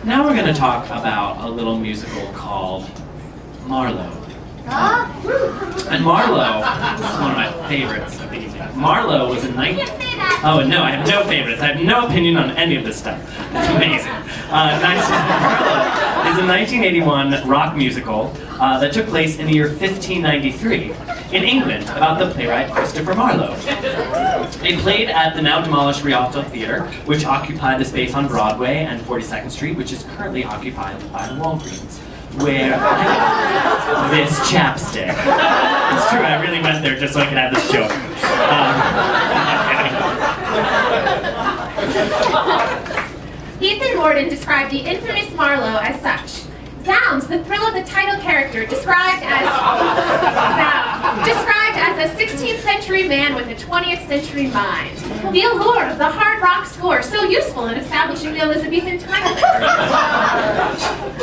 Now we're going to talk about a little musical called Marlowe. And Marlowe is one of my favorites of the evening. Marlowe was a Oh no, I have no favorites. I have no opinion on any of this stuff. It's amazing. Marlowe is a 1981 rock musical that took place in the year 1593 in England about the playwright Christopher Marlowe. It played at the now demolished Rialto Theatre, which occupied the space on Broadway and 42nd Street, which is currently occupied by the Walgreens. Where this chapstick. It's true, I really went there just so I could have this joke. Ethan Mordaunt described the infamous Marlowe as such. Zounds, the thrill of the title character, described as a 16th century man with a 20th century mind. The allure of the hard rock score, so useful in establishing the Elizabethan title list.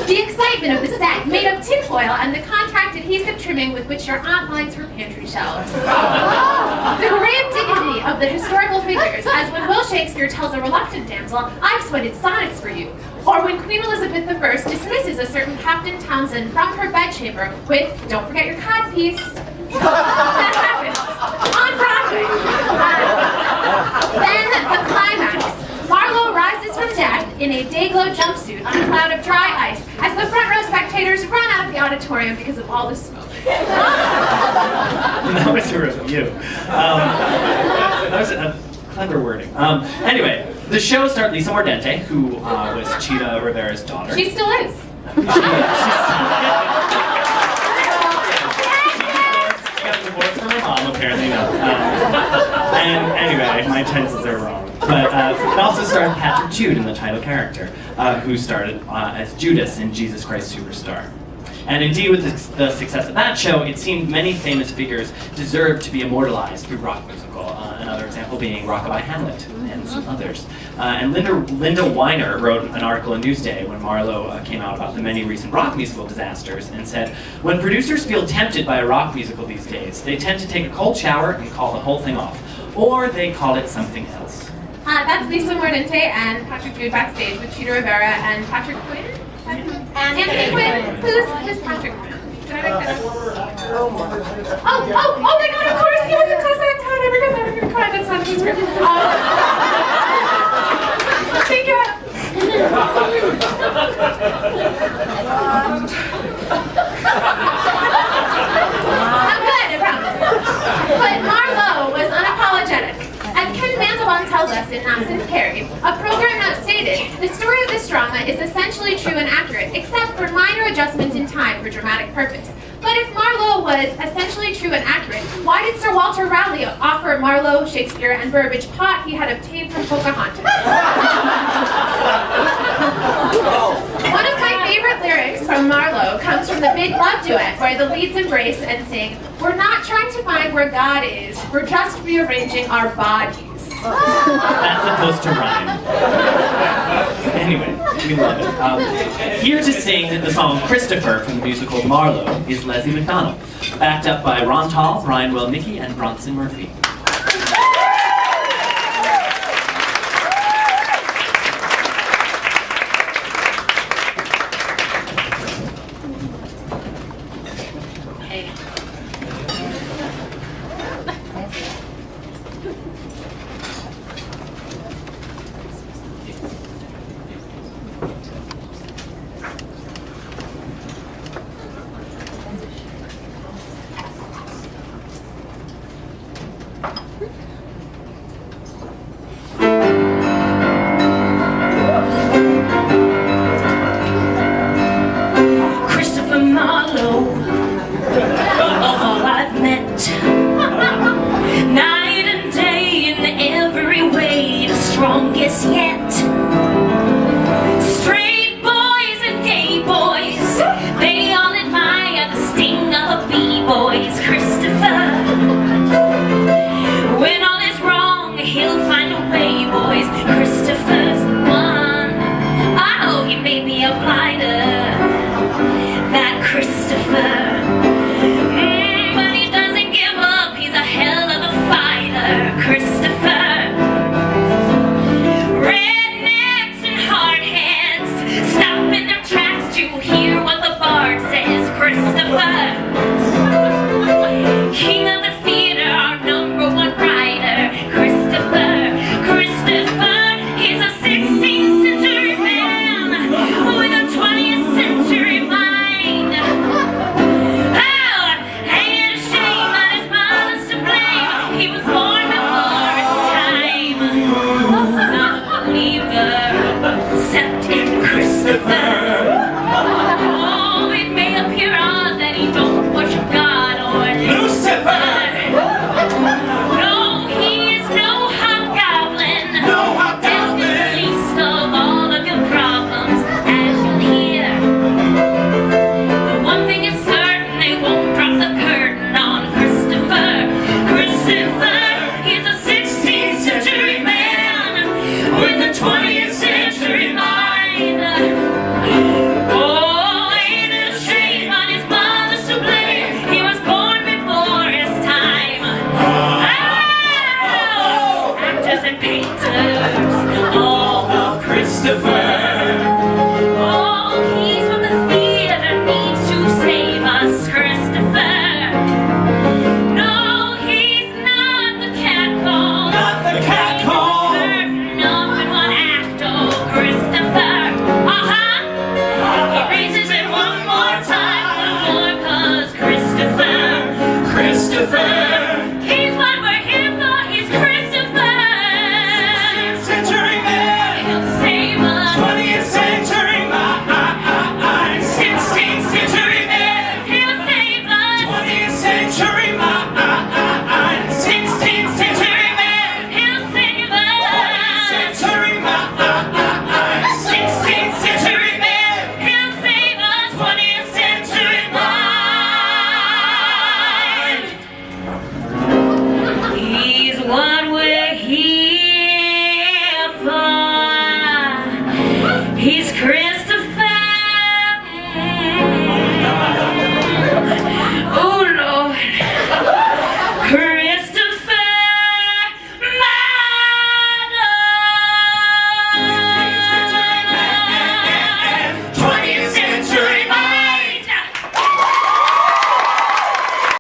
The excitement of the set, made of tinfoil and the contact adhesive trimming with which your aunt lines her pantry shelves. The grand dignity of the historical figures, as when Will Shakespeare tells a reluctant damsel, "I've sweated sonnets for you," or when Queen Elizabeth I dismisses a certain Captain Townsend from her bedchamber with, "Don't forget your codpiece." That happens on Broadway. Then the climax. Marlowe rises from death in a day-glow jumpsuit on a cloud of dry ice as the front row spectators run out of the auditorium because of all the smoke. That was a review. That was a clever wording. Anyway, the show starred Lisa Mordente, who was Cheetah Rivera's daughter. She still is. She got divorced from her mom, apparently, no. And anyway, my tenses are wrong. But it also starred Patrick Jude in the title character, who started as Judas in Jesus Christ Superstar. And indeed, with the success of that show, it seemed many famous figures deserved to be immortalized through rock musical. Another example being Rockabye Hamlet and some others. And Linda Weiner wrote an article in Newsday when Marlowe came out about the many recent rock musical disasters and said, "When producers feel tempted by a rock musical these days, they tend to take a cold shower and call the whole thing off. Or they call it something else." That's Lisa Mordente and Patrick Jude backstage with Cheetah Rivera and Patrick Quinn. Anthony Quinn. Who's Patrick Quinn? Did I make that up? Oh my god, of course, he was in Close That Town. I forgot that. That's not his script. Thank you. I'm good, I promise. But Marlowe was unapologetic. As Ken Mandelbaum tells us in Nonsense Carrie, a program note stated, "The story of this drama is essentially true and accurate, except for minor adjustments in time for dramatic purpose." But if Marlowe was essentially true and accurate, why did Sir Walter Raleigh offer Marlowe, Shakespeare, and Burbage pot he had obtained from Pocahontas? One of my favorite lyrics from Marlowe comes from the Big Love Duet, where the leads embrace and sing, "We're not trying to find where God is, we're just rearranging our bodies." That's supposed to rhyme. Anyway, we love it. Here to sing the song Christopher from the musical Marlowe is Leslie McDonel, backed up by Ron Tal, Bryan Welnicki, and Bronson Murphy. Stop Christopher